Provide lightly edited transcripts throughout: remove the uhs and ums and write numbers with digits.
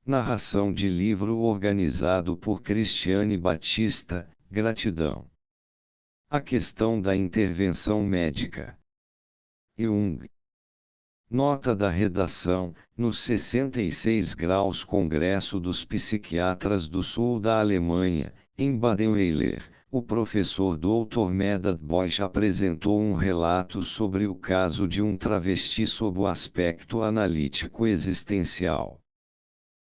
Narração de livro organizado por Cristiane Batista, gratidão. A questão da intervenção médica. Jung. Nota da redação: nos 66 graus Congresso dos Psiquiatras do Sul da Alemanha, em Badenweiler, o professor Dr. Medard Bosch apresentou um relato sobre o caso de um travesti sob o aspecto analítico existencial.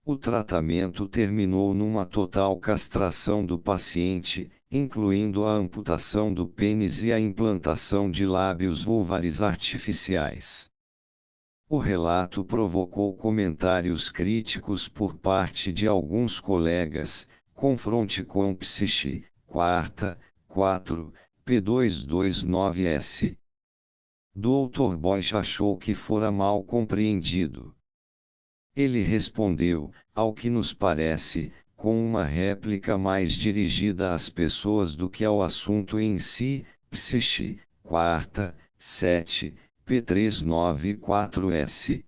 O tratamento terminou numa total castração do paciente, incluindo a amputação do pênis e a implantação de lábios vulvares artificiais. O relato provocou comentários críticos por parte de alguns colegas. Confronte com Psichi, 4, p229s. Dr. Bosch achou que fora mal compreendido. Ele respondeu, ao que nos parece, com uma réplica mais dirigida às pessoas do que ao assunto em si. Psichi, 4, 7, p394s.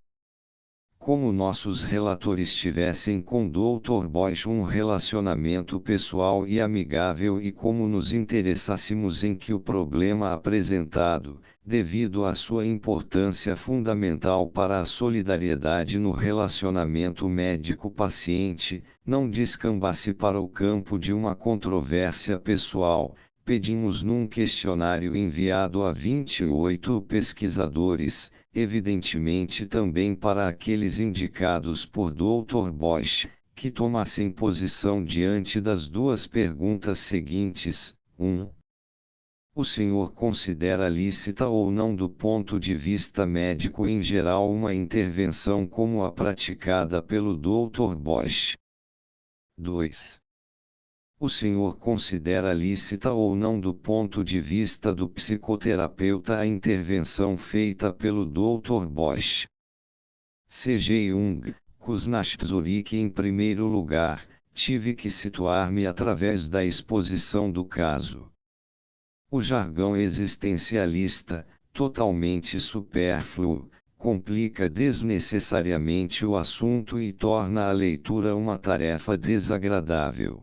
Como nossos relatores tivessem com Dr. Bosch um relacionamento pessoal e amigável e como nos interessássemos em que o problema apresentado, devido à sua importância fundamental para a solidariedade no relacionamento médico-paciente, não descambasse para o campo de uma controvérsia pessoal, pedimos num questionário enviado a 28 pesquisadores, evidentemente também para aqueles indicados por Dr. Bosch, que tomassem posição diante das duas perguntas seguintes. 1. O senhor considera lícita ou não do ponto de vista médico em geral uma intervenção como a praticada pelo Dr. Bosch? 2. O senhor considera lícita ou não do ponto de vista do psicoterapeuta a intervenção feita pelo Dr. Bosch? C.G. Jung, Kuznets Zurich. Em primeiro lugar, tive que situar-me através da exposição do caso. O jargão existencialista, totalmente supérfluo, complica desnecessariamente o assunto e torna a leitura uma tarefa desagradável.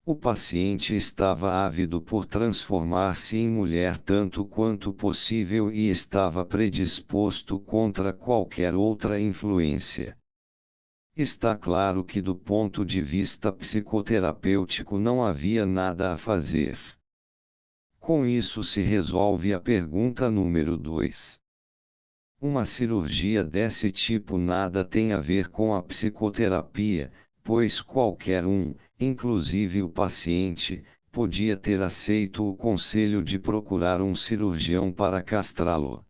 O paciente estava ávido por transformar-se em mulher tanto quanto possível e estava predisposto contra qualquer outra influência. Está claro que do ponto de vista psicoterapêutico não havia nada a fazer. Com isso se resolve a pergunta número 2. Uma cirurgia desse tipo nada tem a ver com a psicoterapia, pois qualquer um, inclusive o paciente, podia ter aceito o conselho de procurar um cirurgião para castrá-lo.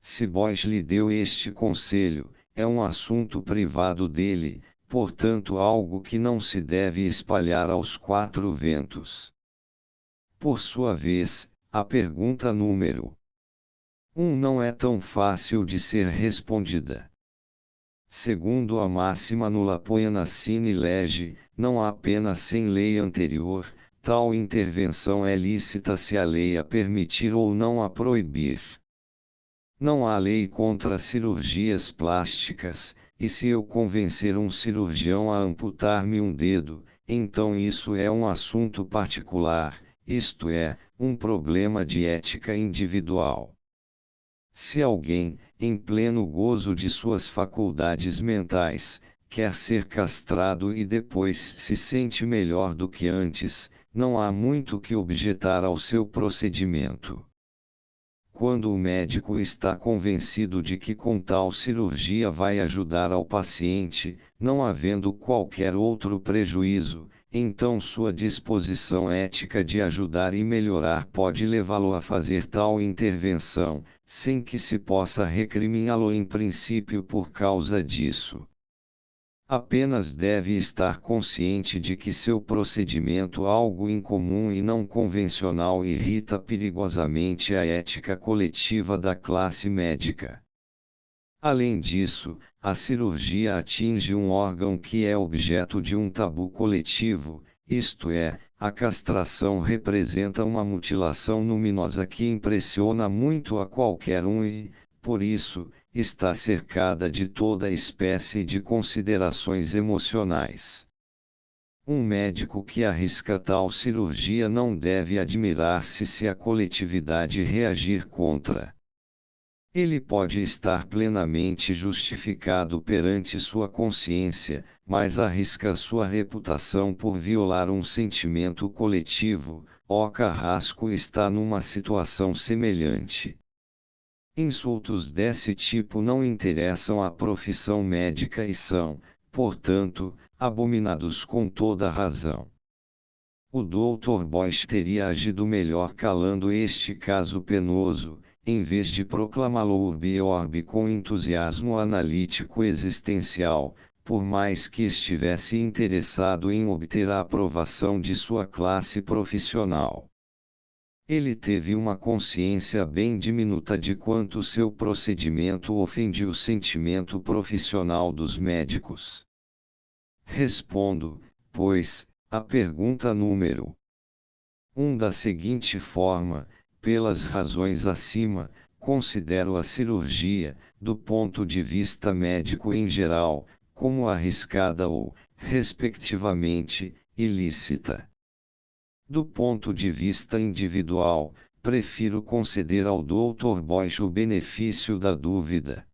Se Bosch lhe deu este conselho, é um assunto privado dele, portanto algo que não se deve espalhar aos quatro ventos. Por sua vez, a pergunta número 1 não é tão fácil de ser respondida. Segundo a máxima nulla poena sine lege, não há pena sem lei anterior, tal intervenção é lícita se a lei a permitir ou não a proibir. Não há lei contra cirurgias plásticas, e se eu convencer um cirurgião a amputar-me um dedo, então isso é um assunto particular, isto é, um problema de ética individual. Se alguém, em pleno gozo de suas faculdades mentais, quer ser castrado e depois se sente melhor do que antes, não há muito que objetar ao seu procedimento. Quando o médico está convencido de que com tal cirurgia vai ajudar ao paciente, não havendo qualquer outro prejuízo, então sua disposição ética de ajudar e melhorar pode levá-lo a fazer tal intervenção, sem que se possa recriminá-lo em princípio por causa disso. Apenas deve estar consciente de que seu procedimento algo incomum e não convencional irrita perigosamente a ética coletiva da classe médica. Além disso, a cirurgia atinge um órgão que é objeto de um tabu coletivo, isto é, a castração representa uma mutilação luminosa que impressiona muito a qualquer um e, por isso, está cercada de toda espécie de considerações emocionais. Um médico que arrisca tal cirurgia não deve admirar-se se a coletividade reagir contra. Ele pode estar plenamente justificado perante sua consciência, mas arrisca sua reputação por violar um sentimento coletivo. O Carrasco está numa situação semelhante. Insultos desse tipo não interessam à profissão médica e são, portanto, abominados com toda razão. O Dr. Bosch teria agido melhor calando este caso penoso, em vez de proclamá-lo urbi et orbi com entusiasmo analítico existencial, por mais que estivesse interessado em obter a aprovação de sua classe profissional. Ele teve uma consciência bem diminuta de quanto seu procedimento ofendia o sentimento profissional dos médicos. Respondo, pois, à pergunta número 1 da seguinte forma: pelas razões acima, considero a cirurgia, do ponto de vista médico em geral, como arriscada ou, respectivamente, ilícita. Do ponto de vista individual, prefiro conceder ao Dr. Bosch o benefício da dúvida.